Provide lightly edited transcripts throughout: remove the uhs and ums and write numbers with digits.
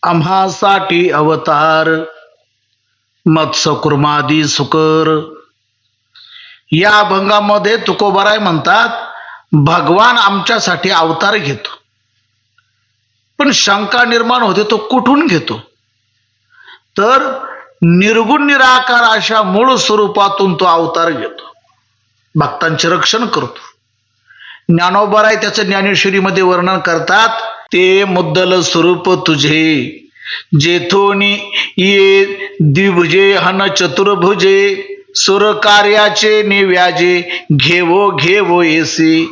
आम्हासाठी अवतार मत्स्य कुर्मादी सुकर. या अभंगामध्ये तुकोबाराय म्हणतात भगवान आमच्यासाठी अवतार घेतो, पण शंका निर्माण होते तो कुठून घेतो, तर निर्गुण निराकार अशा मूळ स्वरूपातून तो अवतार घेतो, भक्तांचे रक्षण करतो. ज्ञानोबाराय त्याचं ज्ञानेश्वरीमध्ये वर्णन करतात, ते मुद्दल स्वरूप तुझे जेथोनी ये द्विभुजे हन चतुर्भुजे सुर कार्याचे निव्याजे घेवो घेवो येसी.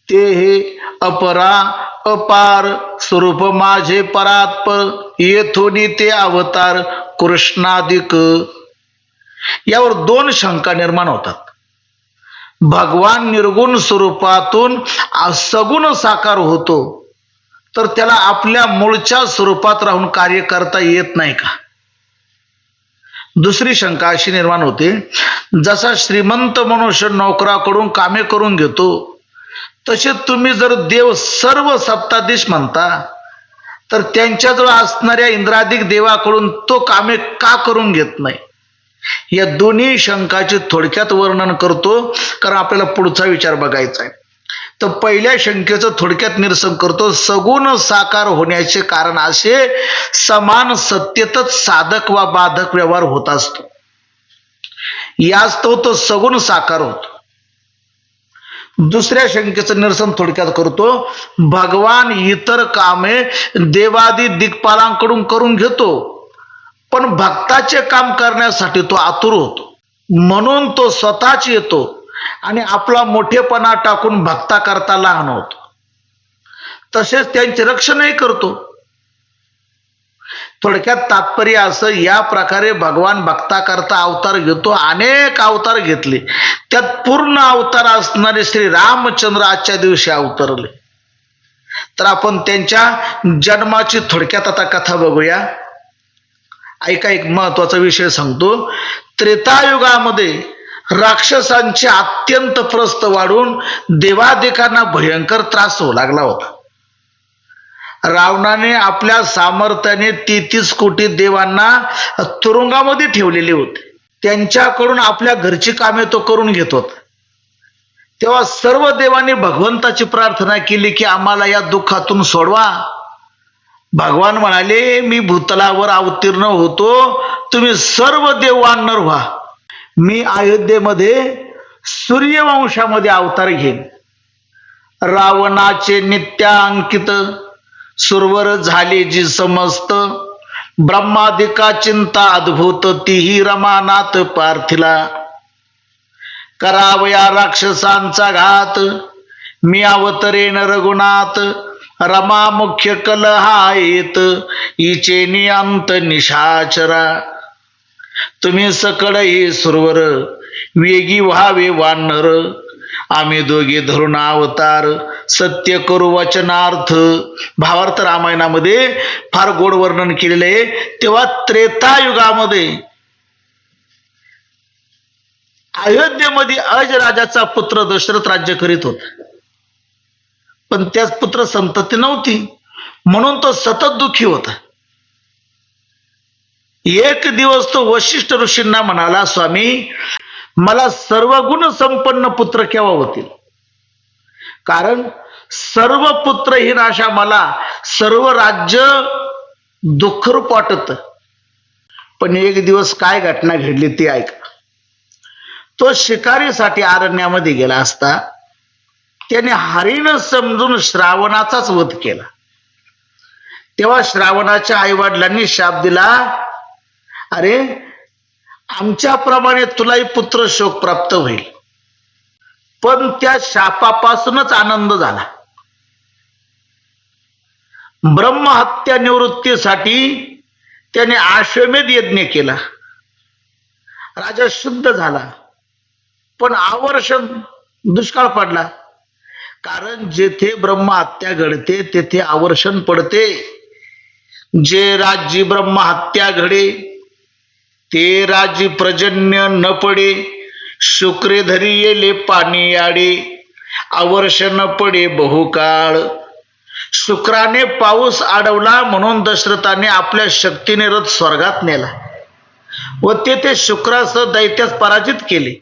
ते हे अपरा अपार स्वरूप माझे परात्पर येथोनी ते अवतार कृष्णाधिक. यावर दोन शंका निर्माण होतात. भगवान निर्गुण स्वरूपातून सगुण साकार होतो, तर त्याला आपल्या मूळच्या स्वरूपात राहून कार्य करता येत नाही का. दुसरी शंका अशी निर्माण होते, जसा श्रीमंत मनुष्य नोकराकडून कामे करून घेतो, तसे तुम्ही जर देव सर्व सत्ताधीश म्हणता, तर त्यांच्याजवळ असणाऱ्या इंद्रादिक देवाकडून तो कामे का करून घेत नाही. या दोन्ही शंकाचे थोडक्यात वर्णन करतो, कारण आपल्याला पुढचा विचार बघायचा आहे. तर पहिल्या शंकेचं थोडक्यात निरसन करतो. सगुण साकार होण्याचे कारण असे, समान सत्यतच साधक व बाधक व्यवहार होत असतो, यास्तव तो सगुण साकार होतो. दुसऱ्या शंकेचं निरसन थोडक्यात करतो, भगवान इतर कामे देवादी दिग्पालांकडून करून घेतो, पण भक्ताचे काम करण्यासाठी तो आतुर होतो, म्हणून तो स्वतःच येतो आणि आपला मोठेपणा टाकून भक्ता करता लहान होतो. तसेच त्यांचे रक्षणही करतो. थोडक्यात तात्पर्य असं, या प्रकारे भगवान भक्ता करता अवतार घेतो. अनेक अवतार घेतले, त्यात पूर्ण अवतार असणारे श्री रामचंद्र आजच्या दिवशी अवतरले. तर आपण त्यांच्या जन्माची थोडक्यात आता कथा बघूया. ऐका, एक महत्वाचा विषय सांगतो. त्रेतायुगामध्ये राक्षसांचे अत्यंत प्रस्थ वाढून देवादिकांना भयंकर त्रास होऊ लागला होता. रावणाने आपल्या सामर्थ्याने 33 कोटी देवांना तुरुंगामध्ये ठेवलेले होते. त्यांच्याकडून आपल्या घरची कामे तो करून घेत होता. तेव्हा सर्व देवांनी भगवंताची प्रार्थना केली की आम्हाला या दुःखातून सोडवा. भगवान म्हणाले, मी भूतलावर अवतीर्ण होतो, तुम्ही सर्व देव वानर व्हा. मी अयोध्येमध्ये सूर्यवंशामध्ये अवतार घेईन. रावणाचे नित्यांकित सुरवर झाले जी समस्त, ब्रह्मादिका चिंता अद्भुत तीही रमानाथ पार्थिला. करावया राक्षसांचा घात, मी अवतरेन रघुनाथ. रमा मुख्य कलहा येत, इचे नियंत निशाचरा. तुम्ही सकळ हे सुरवर, वेगी व्हावे वानर. आम्ही दोघे धरून अवतार, सत्य करू वचनार्थ. भावार्थ रामायणामध्ये फार गोड वर्णन केलेले आहे. तेव्हा त्रेतायुगामध्ये अयोध्येमध्ये अज राजाचा पुत्र दशरथ राज्य करीत होता, पण त्याच पुत्र संतती नव्हती, म्हणून तो सतत दुःखी होता. एक दिवस तो वशिष्ठ ऋषींना म्हणाला, स्वामी, मला सर्व गुण संपन्न पुत्र केव्हा होतील, कारण सर्व पुत्रहीन अशा मला सर्व राज्य दुःखरूप वाटत. पण एक दिवस काय घटना घडली ती ऐका. तो शिकारीसाठी अरण्यामध्ये गेला असता त्याने हरिण समजून श्रावणाचाच वध केला. तेव्हा श्रावणाच्या आईवडिलांनी शाप दिला, अरे आमच्याप्रमाणे तुलाही पुत्र शोक प्राप्त होईल. पण त्या शापापासूनच आनंद झाला. ब्रह्महत्या निवृत्तीसाठी त्याने अश्वमेध यज्ञ केला. राजा शुद्ध झाला, पण आवर्षण दुष्काळ पडला, कारण जेथे ब्रह्महत्या घडते तेथे आवर्षण पडते. जे राज्य ब्रह्महत्या घडे ते राज्य पर्जन्य न पडे. शुक्रे धरी येले पाणी आडे, आवर्ष न पडे बहुकाळ. शुक्राने पाऊस अडवला म्हणून दशरथाने आपल्या शक्तीने रथ स्वर्गात नेला व ते शुक्रासह दैत्यास पराजित केले.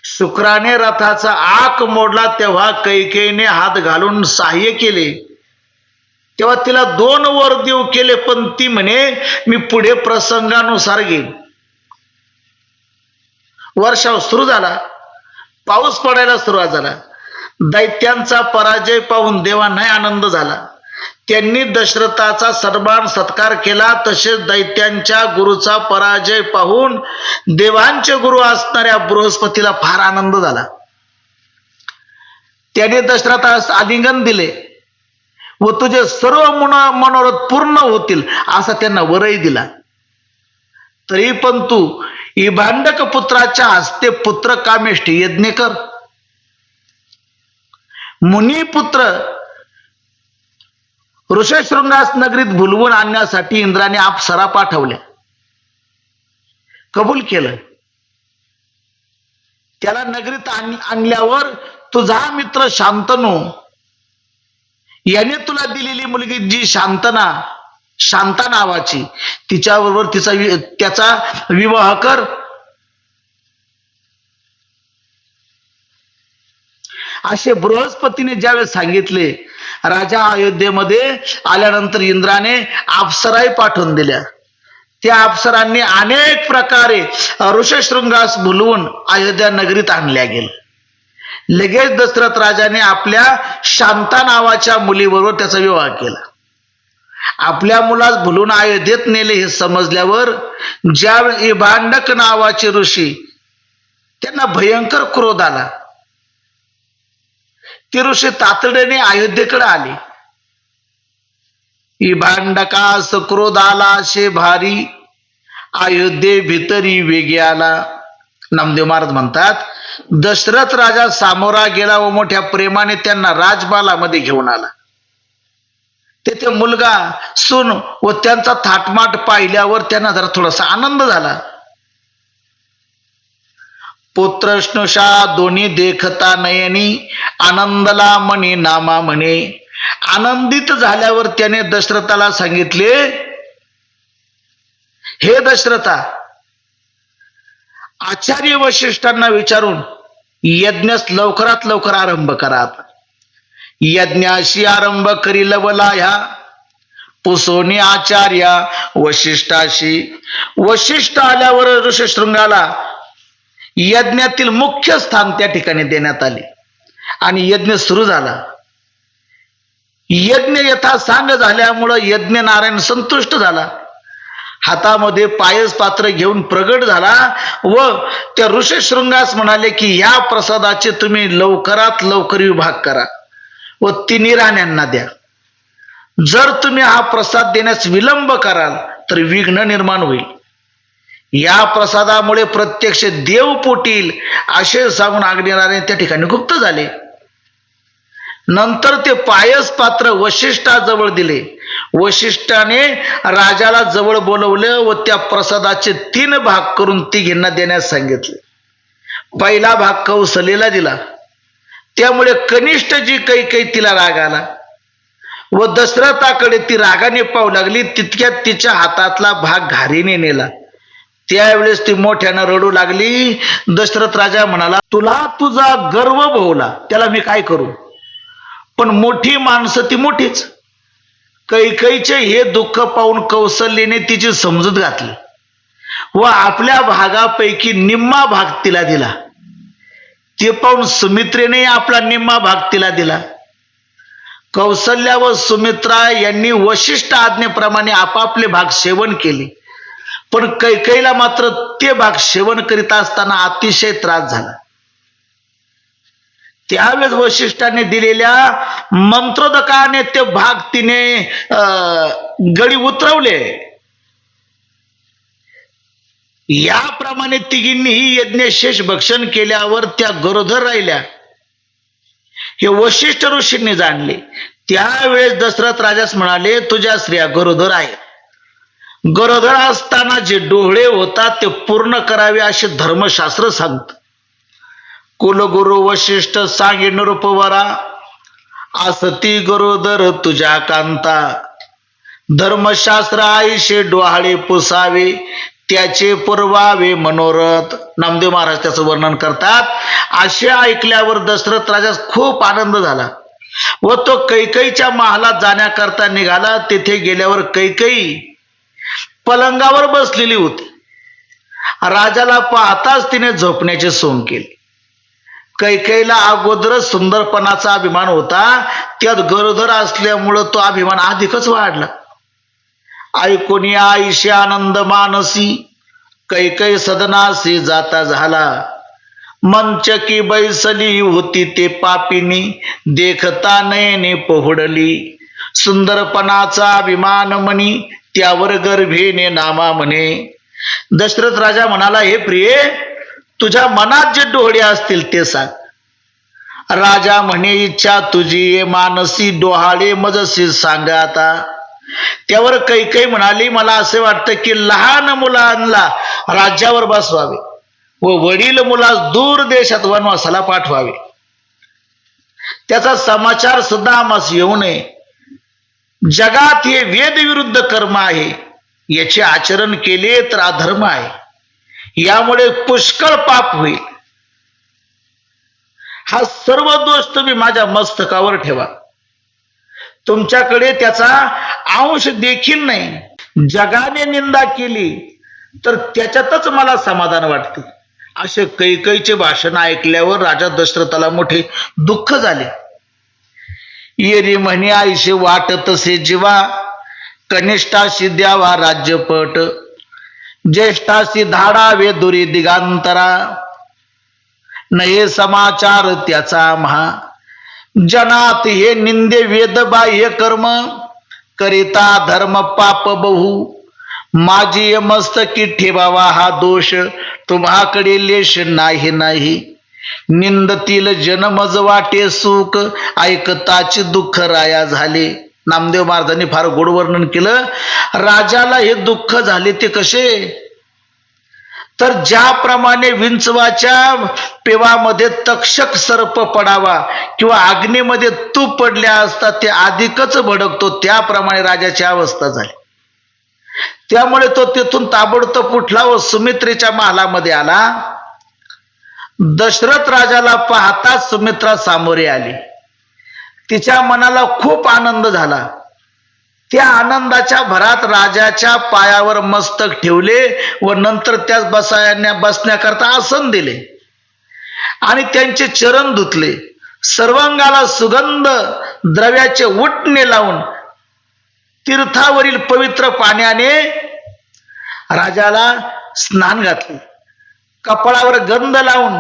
शुक्राने रथाचा आक मोडला तेव्हा कैकेयीने हात घालून सहाय्य केले. तेव्हा तिला 2 वर देव केले, पण ती म्हणे मी पुढे प्रसंगानुसार घेईन. वर्षाव सुरू झाला, पाऊस पडायला सुरुवात झाला. दैत्यांचा पराजय पाहून देवांनाही आनंद झाला. त्यांनी दशरथाचा सन्मान सत्कार केला. तसेच दैत्यांच्या गुरुचा पराजय पाहून देवांचे गुरु असणाऱ्या बृहस्पतीला फार आनंद झाला. त्याने दशरथास आलिंगन दिले व तुझे सर्व मनोरथ पूर्ण होतील असा त्यांना वरही दिला. तरी पण तू इभांडक पुत्राच्या हस्ते पुत्र कामेष्ठी यज्ञ कर. मुनिपुत्र ऋषशृंगास नगरीत भुलवून आणण्यासाठी इंद्राने अप्सरा पाठवल्या. कबूल केलं. त्याला नगरीत आणल्यावर तुझा मित्र शांतनू याने तुला दिलेली मुलगी जी शांता नावाची, तिच्याबरोबर त्याचा विवाह कर. असे बृहस्पतीने ज्यावेळेस सांगितले, राजा अयोध्येमध्ये आल्यानंतर इंद्राने अप्सराही पाठवून दिल्या. त्या अप्सरांनी अनेक प्रकारे ऋषशृंगास भुलवून अयोध्या नगरीत आणल्या गेल्या. लगेच दशरथ राजाने आपल्या शांता नावाच्या मुलीबरोबर त्याचा विवाह केला. आपल्या मुलास भुलून अयोध्येत नेले हे समजल्यावर ज्यावेळी इभांडक नावाचे ऋषी, त्यांना भयंकर क्रोध आला. ते ऋषी तातडीने अयोध्येकडे आले. इभांडकास क्रोध आला शे भारी, अयोध्ये भितरी वेगी आला. नामदेव महाराज म्हणतात, दशरथ राजा सामोरा गेला व मोठ्या प्रेमाने त्यांना राजबालामध्ये घेऊन आला. तेथे मुलगा, सून व त्यांचा थाटमाट पाहिल्यावर त्यांना जरा थोडासा आनंद झाला. पुत्र स्नुषा दोन्ही देखता नयनी, आनंदला म्हणे नामा म्हणे. आनंदित झाल्यावर त्याने दशरथाला सांगितले, हे दशरथा, आचार्य वशिष्ठांना विचारून यज्ञस लवकरात लवकर आरंभ करा. यज्ञाशी आरंभ करी लवला ह्या पुसोनी आचार्या वशिष्ठाशी. वशिष्ठ आल्यावर ऋषशृंगाला यज्ञातील मुख्य स्थान त्या ठिकाणी देण्यात आले आणि यज्ञ सुरू झाला. यज्ञ यथासांग झाल्यामुळं यज्ञ नारायण संतुष्ट झाला. हातामध्ये पायस पात्र घेऊन प्रगट झाला व त्या ऋषशृंगास म्हणाले की या प्रसादाचे तुम्ही लवकरात लवकर विभाग करा व 3 राण्यांना द्या. जर तुम्ही हा प्रसाद देण्यास विलंब कराल तर विघ्न निर्माण होईल. या प्रसादामुळे प्रत्यक्ष देव पोटील असे सांगून अग्निनारायण त्या ठिकाणी गुप्त झाले. नंतर ते पायस पात्र वशिष्ठाजवळ दिले. वशिष्ठाने राजाला जवळ बोलवलं व त्या प्रसादाचे 3 भाग करून तिघींना देण्यास सांगितले. पहिला भाग कौसलेला दिला. त्यामुळे कनिष्ठ जी कैकेयी तिला राग आला व दशरथाकडे ती रागाने पाहू लागली. तितक्यात तिच्या हातातला भाग घारीने नेला. त्यावेळेस ती मोठ्यानं रडू लागली. दशरथ राजा म्हणाला, तुला तुझा गर्व भोवला, त्याला मी काय करू? पण मोठी माणसं ती मोठीच. कैकेयीचे हे दुःख पाहून कौसल्याने तिची समजूत घातली व आपल्या भागापैकी निम्मा भाग तिला दिला. ते पाहून सुमित्रेने आपला निम्मा भाग तिला दिला. कौसल्या व सुमित्रा यांनी वशिष्ठ आज्ञेप्रमाणे आपापले भाग सेवन केले. पण कैकेयीला मात्र ते भाग सेवन करीत असताना अतिशय त्रास झाला. त्यावेळेस वशिष्ठाने दिलेल्या मंत्रोदकाने ते भाग तिने गडी उतरवले. याप्रमाणे तिघींनी यज्ञशेष भक्षण केल्यावर त्या गरोदर राहिल्या. हे वशिष्ठ ऋषींनी जाणले. त्यावेळेस दशरथ राजास म्हणाले, तुझ्या स्त्रिया गरोदर आहेत. गरोदर असताना जे डोळे होतात ते पूर्ण करावे असे धर्मशास्त्र सांगत. कुलगुरु वशिष्ठ सांगे नृपवरा, आसती गरोदर तुझ्या कांता, धर्मशास्त्र आईशे डोहाळे पुसावे, त्याचे पुरवावे मनोरथ. नामदेव महाराज त्याचं वर्णन करतात. असे ऐकल्यावर दशरथ राजास खूप आनंद झाला व तो कैकईच्या महालात जाण्याकरता निघाला. तेथे गेल्यावर कैकई पलंगावर बसलेली होती. राजाला पाहताच तिने झोपण्याचे सोंग केले. कैकईला अगोदरच सुंदरपणाचा अभिमान होता, त्यात गरोदर असल्यामुळं तो अभिमान अधिकच वाढला. ऐकून आईशी आनंद मानसी, कैकई सदनासी जाता झाला. मंचकी बैसली होती ते पापिनी, देखता नयने पोहडली. सुंदरपणाचा अभिमान मनी, त्यावर गर्भेने नामा म्हणे. दशरथ राजा म्हणाला, हे प्रिये, तुझ्या मनात जे डोळे असतील ते सांग. राजा म्हणे, इच्छा तुझी ये मानसी, डोहाळे मजसी सांगा आता. त्यावर कैकई म्हणाली, मला असे वाटतं की लहान मुलांना राज्यावर बसवावे व वडील मुलास दूर देशात वनवासाला पाठवावे. त्याचा समाचार सुद्धा आम्हास येऊ नये. जगात हे वेदविरुद्ध कर्म आहे, याचे आचरण केले तर अधर्म आहे. यामुळे पुष्कळ पाप होईल. हा सर्व दोष तुम्ही माझ्या मस्तकावर ठेवा. तुमच्याकडे त्याचा अंश देखील नाही. जगाने निंदा केली तर त्याच्यातच मला समाधान वाटते. असे कैकईचे भाषण ऐकल्यावर राजा दशरथाला मोठे दुःख झाले. येरी म्हणे आईशे वाटत तसे जीवा, कनिष्ठाशी द्यावा राज्यपट, ज्येष्ठाशी धाडावे दुरी दिगांतरा. नये समाचार त्याचा महा, जनात हे निंदे वेद बाह्य कर्म, करिता धर्म पाप बहु. माझी मस्तकी ठेवावा हा दोष, तुम्हाकडे लेश नाही नाही. निंदतील जनमज वाटे सुख, ऐकताचे दुःख राया झाले. नामदेव महाराजांनी फार गोड वर्णन केलं. राजाला हे दुःख झाले ते कसे, तर ज्याप्रमाणे विंचवाच्या पेवामध्ये तक्षक सर्प पडावा किंवा अग्नीमध्ये तूप पडल्या असता ते अधिकच भडकतो, त्याप्रमाणे राजाची अवस्था झाली. त्यामुळे तो तेथून ताबडतोब उठला व सुमित्रेच्या महालामध्ये आला. दशरथ राजाला पाहताच सुमित्रा सामोरे आली. तिच्या मनाला खूप आनंद झाला. त्या आनंदाच्या भरात राजाच्या पायावर मस्तक ठेवले व नंतर त्यास बसण्याकरता आसन दिले आणि त्यांचे चरण धुतले. सर्वांगाला सुगंध द्रव्याचे उटणे लावून तीर्थावरील पवित्र पाण्याने राजाला स्नान घातले. कपाळावर गंध लावून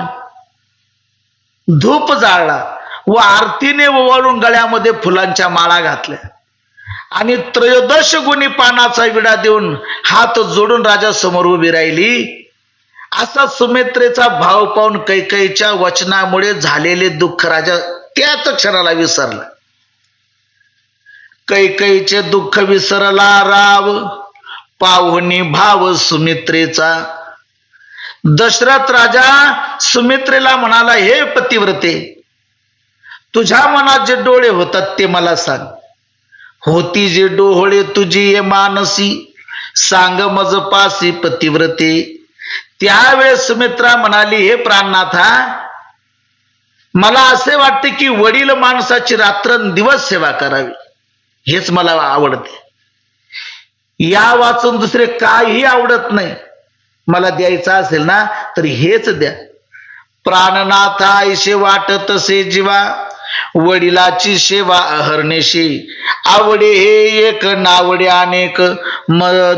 धूप जाळला व आरतीने ओवाळून गळ्यामध्ये फुलांच्या माळा घातल्या आणि 13 गुणी पानाचा विडा देऊन हात जोडून राजा समोर उभी राहिली. असा सुमित्रेचा भाव पाहून कैकईच्या वचनामुळे झालेले दुःख राजा त्याच क्षणाला विसरला. कैकईचे दुःख विसरला राव, पाहुणी भाव सुमित्रेचा. दशरथ राजा सुमित्रेला म्हणाला, हे पतिव्रते, तुझ्या मनात जे डोळे होतात ते मला सांग. होती जे डोळे तुझी ये मानसी, सांग मज पासी पतिव्रते. त्यावेळेस सुमित्रा म्हणाली, हे प्राणनाथा, मला असे वाटते की वडील माणसाची रात्रंदिवस सेवा करावी, हेच मला आवडते. या वाचून दुसरे काही आवडत नाही. मला द्यायचं असेल ना तर हेच द्या. प्राणनाथा ऐशे वाटत से जीवा, वडिलाची सेवा अहर्नेशी. आवडे हे एक, नावडे अनेक,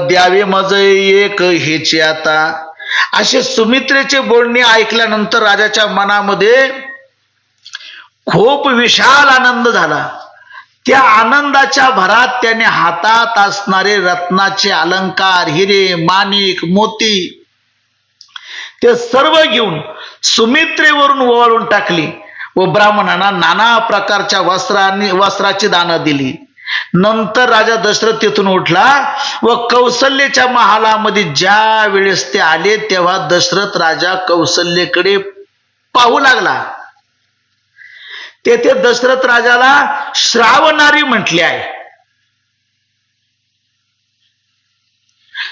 द्यावे मज एक हेचे आता. असे सुमित्रेचे बोलणे ऐकल्यानंतर राजाच्या मनामध्ये खूप विशाल आनंद झाला. त्या आनंदाच्या भरात त्याने हातात असणारे रत्नाचे अलंकार, हिरे, माणिक, मोती ते सर्व घेऊन सुमित्रेवरून ओवाळून टाकली व ब्राह्मणांना नाना प्रकारच्या वस्त्राची दानं दिली. नंतर राजा दशरथ तेथून उठला व कौसल्याच्या महालामध्ये ज्या वेळेस ते आले तेव्हा दशरथ राजा कौसल्याकडे पाहू लागला. तेथे दशरथ राजाला श्रावणारी म्हटले आहे.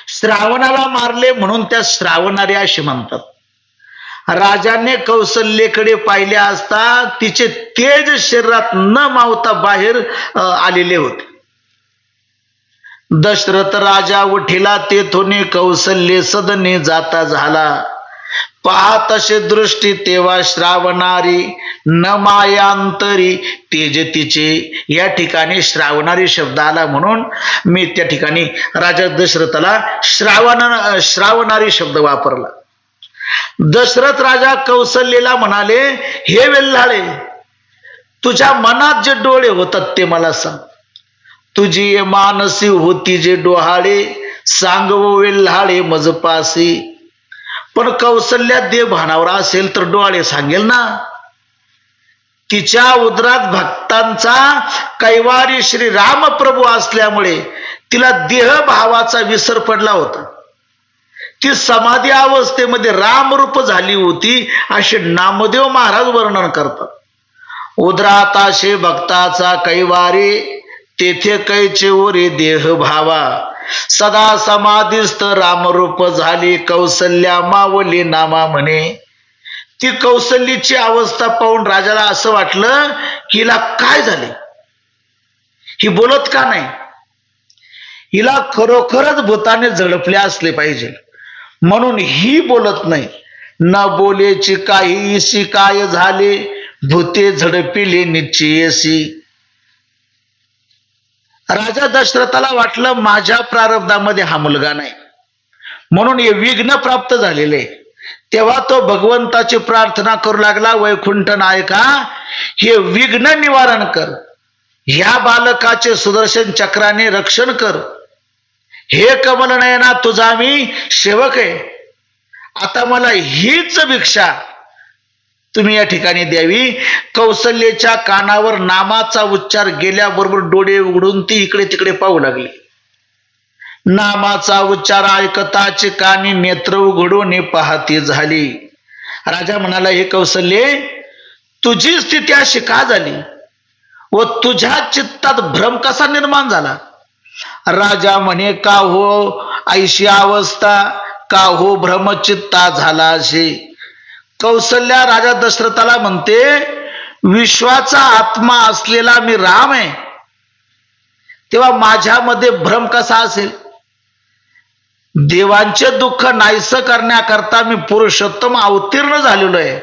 श्रावणाला मारले म्हणून त्या श्रावणारी असे म्हणतात. राजाने कौसल्येकडे पाहिले असता तिचे तेज शरीरात न मावता बाहेर आलेले होते. दशरथ राजा उठिला तेथून कौसल्य सदने जाता झाला. पाहत असे दृष्टी तेव्हा श्रावणारी न मायांतरी तेज तिचे. या ठिकाणी श्रावणारी शब्द आला म्हणून मी त्या ठिकाणी राजा दशरथाला श्रावणारी शब्द वापरला. दशरथ राजा कौसल्येला म्हणाले, हे वेल्हाळे, तुझ्या मनात जे डोळे होतात ते मला सांग. तुझी मानसी होती जे डोहाळे, सांगव वेल्हाळे मजपासी. पण कौसल्या देव भानावर असेल तर डोहाळे सांगेल ना. तिच्या उदरात भक्तांचा कैवारी श्री रामप्रभू असल्यामुळे तिला देहभावाचा विसर पडला होता. ती समाधी अवस्थेमध्ये रामरूप झाली होती असे नामदेव महाराज वर्णन करतात. उदरात असे भक्ताचा कैवारी, तेथे कैचे ओरे देह भावा. सदा समाधीस्थ रामरूप झाली, कौसल्या मावली नामा म्हणे. ती कौसल्याची अवस्था पाहून राजाला असं वाटलं की हिला काय झाले, ही बोलत का नाही. हिला खरोखरच भूताने झडपले असले पाहिजे म्हणून ही बोलत नाही. न बोलेची काहीशी काय झाले, भूते झडपिले निश्चयसी. राजा दशरथाला वाटलं माझ्या प्रारब्धामध्ये हा मुलगा नाही म्हणून हे विघ्न प्राप्त झालेले. तेव्हा तो भगवंताची प्रार्थना करू लागला, वैकुंठ नायका, हे विघ्न निवारण कर, ह्या बालकाचे सुदर्शन चक्राने रक्षण कर. हे कमलनयना, तुझा मी सेवक आहे. आता मला हीच भिक्षा तुम्ही या ठिकाणी द्यावी. कौसल्याच्या कानावर नामाचा उच्चार गेल्याबरोबर डोळे उघडून ती इकडे तिकडे पाहू लागली. नामाचा उच्चार ऐकताच कानी नेत्र उघडून पाहती झाली. राजा म्हणाला, हे कौसल्ये, तुझी स्थिती अशी का झाली व तुझ्या चित्तात भ्रम कसा निर्माण झाला. राजा म्हणे, का हो ऐशी अवस्था, का हो भ्रमचित्ता झाला असे. कौसल्या राजा दशरथाला म्हणते, विश्वाचा आत्मा असलेला मी राम आहे, तेव्हा माझ्यामध्ये भ्रम कसा असेल. देवांचे दुःख नाहीसं करण्याकरता मी पुरुषोत्तम अवतीर्ण झालेलो आहे.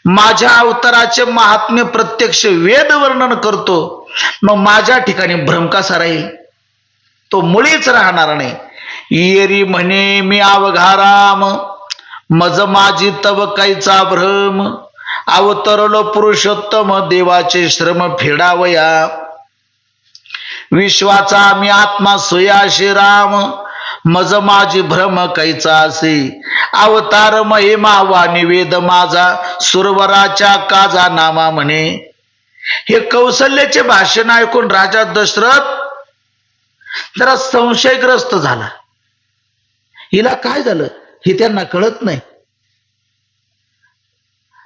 माझ्या अवताराचे महात्म्य प्रत्यक्ष वेद वर्णन करतो, मग माझ्या ठिकाणी भ्रम कसा राहील. तो मुळीच राहणार नाही. येरी म्हणे मी अवघा राम, मज माझी तव कैचा भ्रम. अवतरलो पुरुषोत्तम देवाचे श्रम फेडावया. विश्वाचा मी आत्मा सोयाशी राम, मज माझी भ्रम कैचा असे. अवतार महिमा वा निवेद माझा, सुरवराच्या काजा नामा म्हणे. हे कौसल्याचे भाषण ऐकून राजा दशरथ जरा संशयग्रस्त झाला. हिला काय झालं हे त्यांना कळत नाही.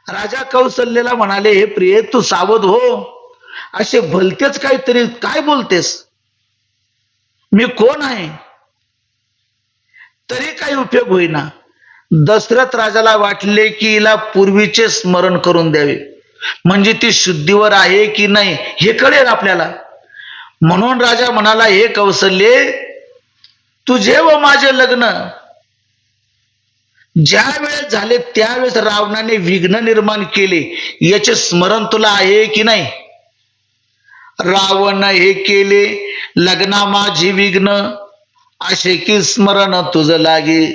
राजा कौसल्याला म्हणाले, हे प्रिय, तू सावध हो. असे भलतेच काहीतरी काय बोलतेस. मी कोण आहे तरी काही उपयोग होईना. दशरथ राजाला वाटले की हिला पूर्वीचे स्मरण करून द्यावे, म्हणजे ती शुद्धीवर आहे की नाही हे कळेल आपल्याला. म्हणून राजा म्हणाला, हे कौसल्ये, तुझे व माझे लग्न ज्या वेळेस झाले त्यावेळेस रावणाने विघ्न निर्माण केले, याचे स्मरण तुला आहे की नाही. रावण हे केले लग्ना माझी विघ्न, असे की स्मरण तुझ लागे.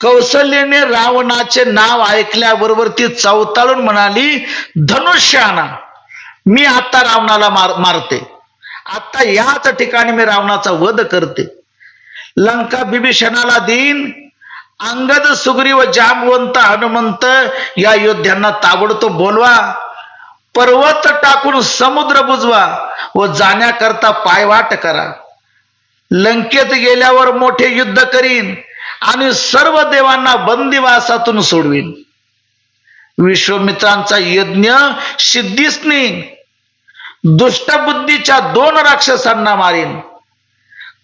कौसल्याने रावणाचे नाव ऐकल्याबरोबर ती चवताळून म्हणाली, धनुष्य आणा, मी आता रावणाला मारते. आता याच ठिकाणी मी रावणाचा वध करते. लंका बिभीषणाला देईन. अंगद, सुग्रीव, जांबवंत, हनुमंत या योद्ध्यांना ताबडतोब बोलवा. पर्वत टाकून समुद्र बुजवा व जाण्याकरता पायवाट करा. लंकेत गेल्यावर मोठे युद्ध करीन आणि सर्व देवांना बंदिवासातून सोडवीन. विश्वामित्रांचा यज्ञ सिद्धीस नेईन, दुष्टबुद्धीच्या 2 राक्षसांना मारीन,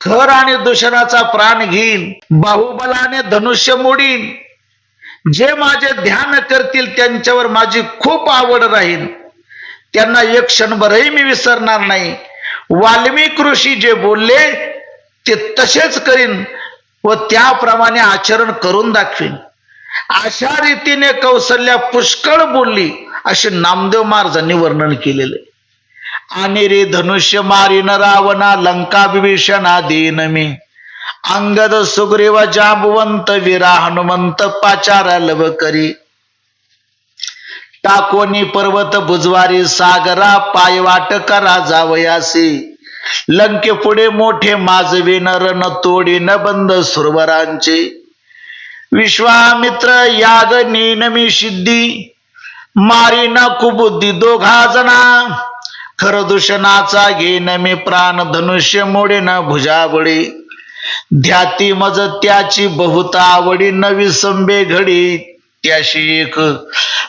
खर आणि दूषणाचा प्राण घेईन, बाहुबलाने धनुष्य मोडीन, जे माझे ध्यान करतील त्यांच्यावर माझी खूप आवड राहील, त्यांना एक क्षणभरही मी विसरणार नाही. वाल्मिक ऋषी जे बोलले ते तसेच करीन व त्याप्रमाणे आचरण करून दाखवीन. अशा रीतीने कौसल्या पुष्कळ बोलली असे नामदेव महाराजांनी वर्णन केलेले. आणि रे धनुष्य मारीन रावणा, लंका विभीषणा देन मी, अंगद सुग्रीव जांबवंत वीरा हनुमंत पाचारा लव करी, टाकोनी पर्वत भुजवारी सागरा, पायवाट करा जावयासी, लंके पुढे मोठे माजवीन रण तोडीन बंद सुरवरांचे, विश्वामित्र याग नेन मी सिद्धी, मारीन कुबुद्धी 2 जना, खर दूषणाचा घेन मी प्राण, धनुष्य मोडेन भुजाबळी, ध्याती मज त्याची बहुत आवडी, नवी संबे घडी त्याशी एक,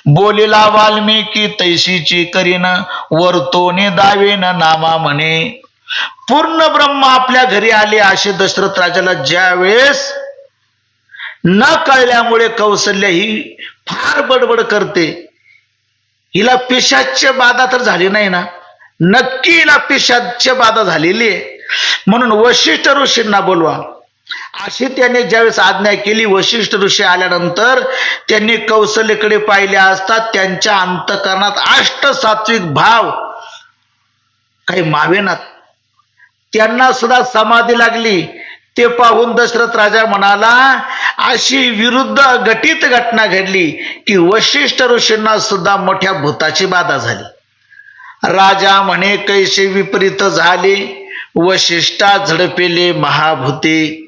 बोलिला वाल्मिकी तैसीची करीन, वर्तोनी दावेन नामा म्हणे. पूर्ण ब्रह्म आपल्या घरी आले असे दशरथ राजाला ज्या वेळेस न कळल्यामुळे कौसल्य ही फार बडबड करते. हिला पिशाच्य बाधा तर झाली नाही ना? नक्की हिला पिशाच्य बाधा झालेली आहे, म्हणून वशिष्ठ ऋषींना बोलवा अशी त्याने ज्यावेळेस आज्ञा केली. वशिष्ठ ऋषी आल्यानंतर त्यांनी कौसल्याकडे पाहिले असता त्यांच्या अंतःकरणात अष्टसात्विक भाव काही मावेनात. त्यांना सुद्धा समाधी लागली. ते पाहून दशरथ राजा म्हणाला, अशी विरुद्ध घटित घटना घडली की वशिष्ठ ऋषींना सुद्धा मोठ्या भूताची बाधा झाली. राजा म्हणे, कैसे विपरीत झाले, वशिष्ठा झडपेले महाभूते.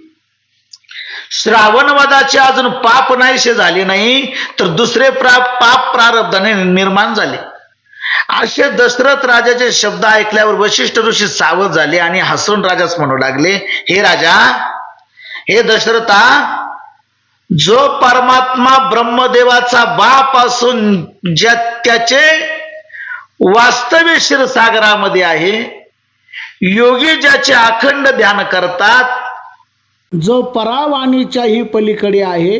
श्रावणवदाचे अजून पाप नाहीसे झाले नाही तर दुसरे पाप प्रारब्धाने निर्माण झाले. असे दशरथ राजाचे शब्द ऐकल्यावर वशिष्ठ ऋषी सावध झाले आणि हसून राजास म्हणू लागले, हे राजा, हे दशरथा, जो परमात्मा ब्रह्मदेवाचा बाप असून त्याचे वास्तव्य क्षीरसागरामध्ये आहे, योगी ज्याचे अखंड ध्यान करतात, जो परावाणीच्याही पलीकडे आहे,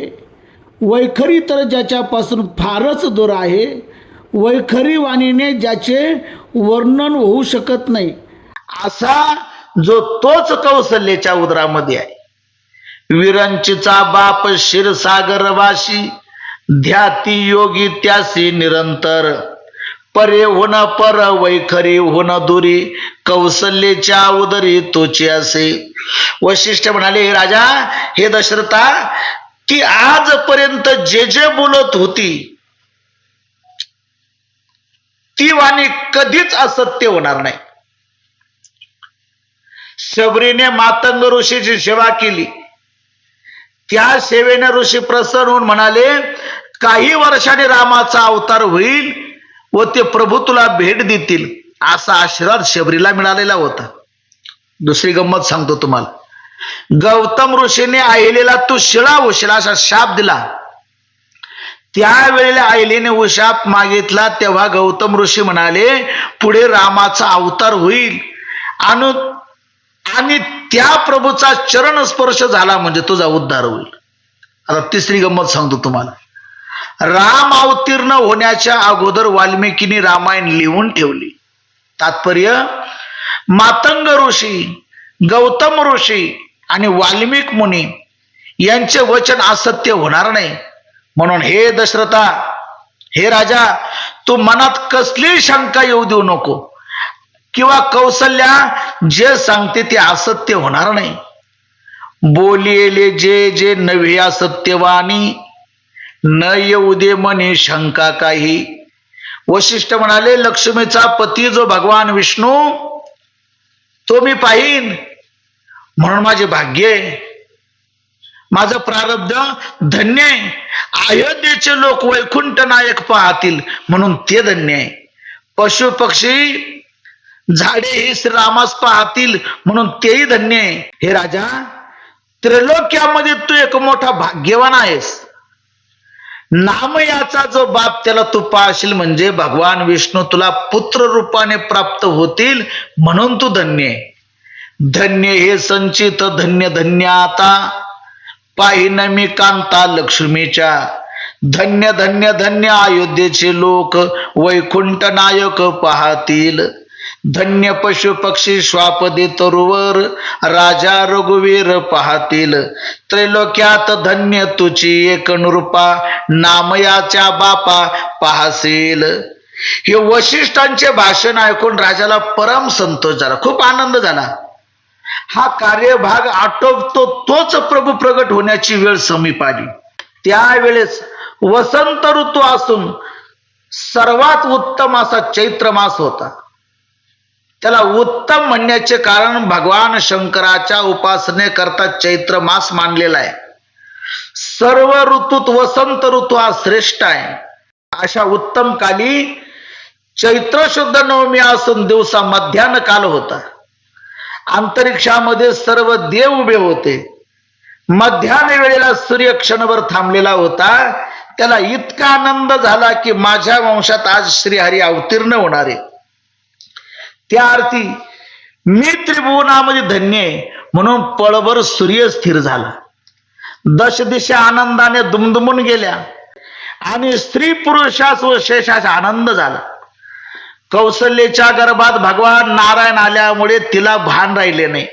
वैखरी तर ज्याच्यापासून फारच दूर आहे, वैखरी वाणीने ज्याचे वर्णन होऊ शकत नाही, असा जो तोच कौसल्याच्या उदरामध्ये आहे. विरंचीचा बाप क्षीरसागरवासी, ध्याती योगी त्यासी निरंतर, परे होन पर वैखरी होन दुरी, कौसल्याच्या उदरी तोचे असे. वशिष्ठ म्हणाले, हे राजा, हे दशरथा, की आजपर्यंत जे जे बोलत होती ती वाणी कधीच असत्य होणार नाही. शबरीने मातंग ऋषीची सेवा केली. त्या सेवेने ऋषी प्रसन्न होऊन म्हणाले, काही वर्षांनी रामाचा अवतार होईल व ते प्रभू तुला भेट देतील, असा आशीर्वाद शबरीला मिळालेला होता. दुसरी गंमत सांगतो तुम्हाला. गौतम ऋषीने अहिलेला तू शिळा होशील असा शाप दिला. त्यावेळेला अहिलेने शाप मागितला तेव्हा गौतम ऋषी म्हणाले, पुढे रामाचा अवतार होईल आणि त्या प्रभूचा चरण स्पर्श झाला म्हणजे तुझा उद्धार होईल. आता तिसरी गंमत सांगतो तुम्हाला. राम अवतीर्ण होण्याच्या अगोदर वाल्मिकीने रामायण लिहून ठेवली. तात्पर्य, मातंग ऋषी, गौतम ऋषी आणि वाल्मिक मुनी यांचे वचन असत्य होणार नाही. म्हणून हे दशरथा, हे राजा, तू मनात कसली शंका येऊ देऊ नको किंवा कौसल्या जे सांगते ते असत्य होणार नाही. बोलिले जे जे नव्हे असत्यवाणी, न येऊ दे मनी शंका काही. वशिष्ठ म्हणाले, लक्ष्मीचा पती जो भगवान विष्णू तो मी पाहीन म्हणून माझे भाग्य आहे, माझं प्रारब्ध धन्य आहे. अयोध्येचे लोक वैकुंठ नायक पाहतील म्हणून ते धन्य आहे. पशु पक्षी झाडे हे श्रीरामास पाहतील म्हणून तेही धन्य आहे. हे राजा, त्रिलोक्यामध्ये तू एक मोठा भाग्यवान आहेस. नाम याचा जो बाप त्याला तू पाहशील म्हणजे भगवान विष्णू तुला पुत्र रूपाने प्राप्त होतील म्हणून तू धन्य आहे. धन्य हे संचित धन्य धन्य आता पाहिन मी कांता लक्ष्मीच्या. धन्य धन्य धन्य अयोध्येचे लोक वैकुंठ नायक पाहतील. धन्य पशु पक्षी श्वापदे तरुवर राजा रघुवीर पाहतील. त्रैलोक्यात धन्य तुची एक नृपा नामयाच्या बापा पाहसील. हे वशिष्ठांचे भाषण ऐकून राजाला परम संतोष झाला, खूप आनंद झाला. हा कार्यभाग आटोपतो तोच प्रभू प्रगट होण्याची वेळ समीप आली. त्यावेळेस वसंत ऋतू असून सर्वात उत्तम असा चैत्र मास होता. त्याला उत्तम म्हणण्याचे कारण भगवान शंकराच्या उपासनेकरता चैत्र मास मानलेला आहे. सर्व ऋतूत वसंत ऋतू हा श्रेष्ठ आहे. अशा उत्तम काली चैत्र शुद्ध नवमी असून दिवसा मध्यान्ह काल होता. अंतरिक्षामध्ये सर्व देव उभे होते. मध्यान्ह वेळेला सूर्य क्षणभर थांबलेला होता. त्याला इतका आनंद झाला की माझ्या वंशात आज श्रीहरी अवतीर्ण होणार आहे. त्या अर्थी मी त्रिभुवनामध्ये धन्य आहे म्हणून पळभर सूर्य स्थिर झाला. दश दिशा आनंदाने दुमदुमून गेल्या आणि स्त्री पुरुषास व शेषास आनंद झाला. कौशल्याच्या गर्भात भगवान नारायण आल्यामुळे तिला भान राहिले नाही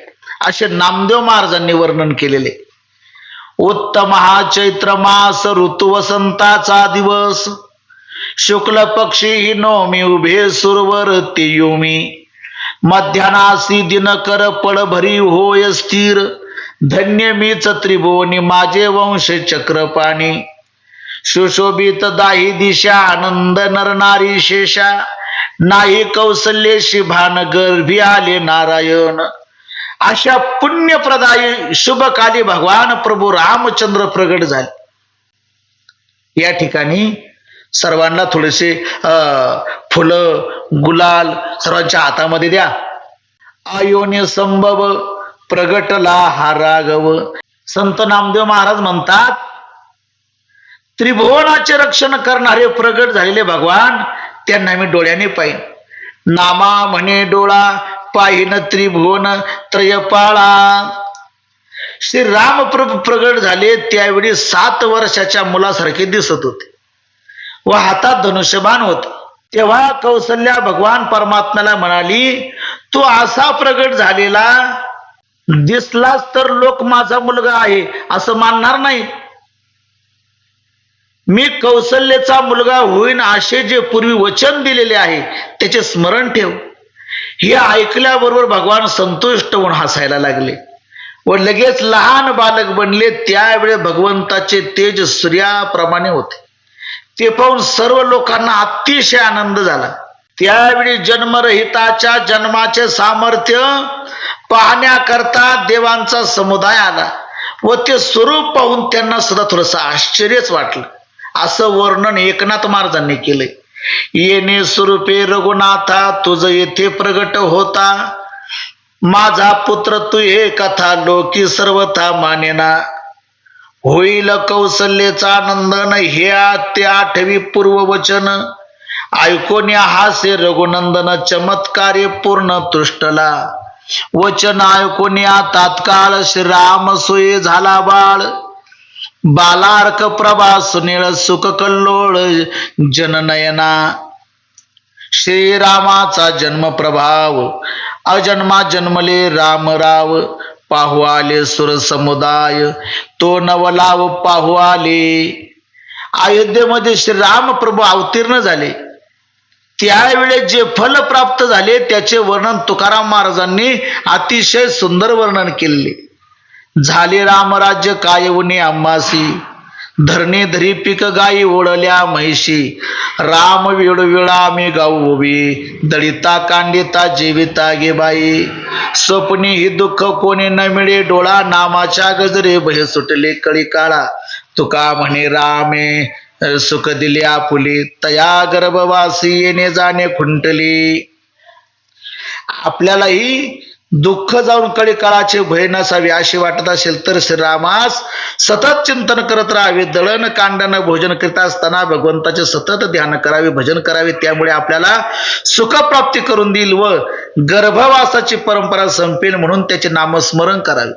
असे नामदेव महाराजांनी वर्णन केलेले. उत्तम हा चैत्र मास ऋतू वसंताचा दिवस. शुक्ल पक्षी ही नवमी उभे सुरवर ते योमी. मध्यानासी दिनकर पळभरी होय स्थिर. धन्य मीच त्रिभुवनी माझे वंश चक्रपाणी. सुशोभित दाही दिशा आनंद नरनारी शेषा. नाही कौशल्यशी भान गर्भी आले नारायण. अशा पुण्यप्रदायी शुभकाली भगवान प्रभू रामचंद्र प्रगट झाले. या ठिकाणी सर्वांना थोडेसे फुलं गुलाल सर्वांच्या हातामध्ये द्या. आयोने संभव प्रगटला हा राघव. संत नामदेव महाराज म्हणतात त्रिभुवनाचे रक्षण करणारे प्रगट झालेले भगवान त्यांना मी डोळ्याने पाहिन. नामा म्हणे डोळा पाहिन त्रिभुवन त्रयपाळा. श्री रामप्रभू प्रगट झाले त्यावेळी 7 वर्षाच्या मुलासारखे दिसत होते व हातात धनुष्यबाण होते. तेव्हा कौशल्या भगवान परमात्म्याला म्हणाली तू असा प्रगट झालेला दिसलास तर लोक माझा मुलगा आहे असं मानणार नाही. मी कौशल्याचा मुलगा होईन असे जे पूर्वी वचन दिलेले आहे त्याचे स्मरण ठेव. हे ऐकल्याबरोबर भगवान संतुष्ट होऊन हसायला लागले व लगेच लहान बालक बनले. त्यावेळी भगवंताचे तेज सूर्याप्रमाणे होते. ते पाहून सर्व लोकांना अतिशय आनंद झाला. त्यावेळी जन्मरहिताच्या जन्माचे सामर्थ्य पाहण्याकरता देवांचा समुदाय आला व ते स्वरूप पाहून त्यांना सुद्धा थोडंसं आश्चर्यच वाटलं. असं वर्णन एकनाथ महाराजांनी केलंय. येणे स्वरूपे रघुनाथा तुझ येथे प्रगट होता. माझा पुत्र तू हे कथा लोकी सर्वथा मानेना. होईल कौशल्याचा नंदन हे ते 8वी पूर्ववचन. ऐकून हासे रघुनंदन चमत्कारे पूर्ण तुष्टला. वचन ऐकून तात्काळ श्रीराम सोयी झाला बाळ. बालार्क प्रभा सुनीळ सुख कल्लोळ जननयना. श्रीरामाचा जन्म प्रभाव अजन्मा जन्मले रामराव. पाहू आले सुर समुदाय तो नवलाव पाहू आले. अयोध्येमध्ये श्रीराम प्रभू अवतीर्ण झाले. त्यावेळी जे फल प्राप्त झाले त्याचे वर्णन तुकाराम महाराजांनी अतिशय सुंदर वर्णन केले. झाले रामराज्य कायवणे आम्हासी. धरणे धरी पीक गायी ओढल्या म्हैशी. राम वेळोवेळा मी गाऊ उभी. दळिता कांडिता जीविता गे बाई. स्वप्नी ही दुःख कोणी न मिळे डोळा. नामाच्या गजरे भय सुटले कळी काळा. तुका म्हणे रामे सुख दिले आपुली. तया गर्भवासी येणे जाणे खुंटली. आपल्यालाही दुःख जाऊन कळी काळाचे भय नसावे असे वाटत असेल तर श्रीरामास सतत चिंतन करत राहावे. दळण कांडण भोजन करीत असताना भगवंताचे सतत ध्यान करावे, भजन करावे. त्यामुळे आपल्याला सुखप्राप्ती करून देईल व गर्भवासाची परंपरा संपेल. म्हणून त्याचे नामस्मरण करावे.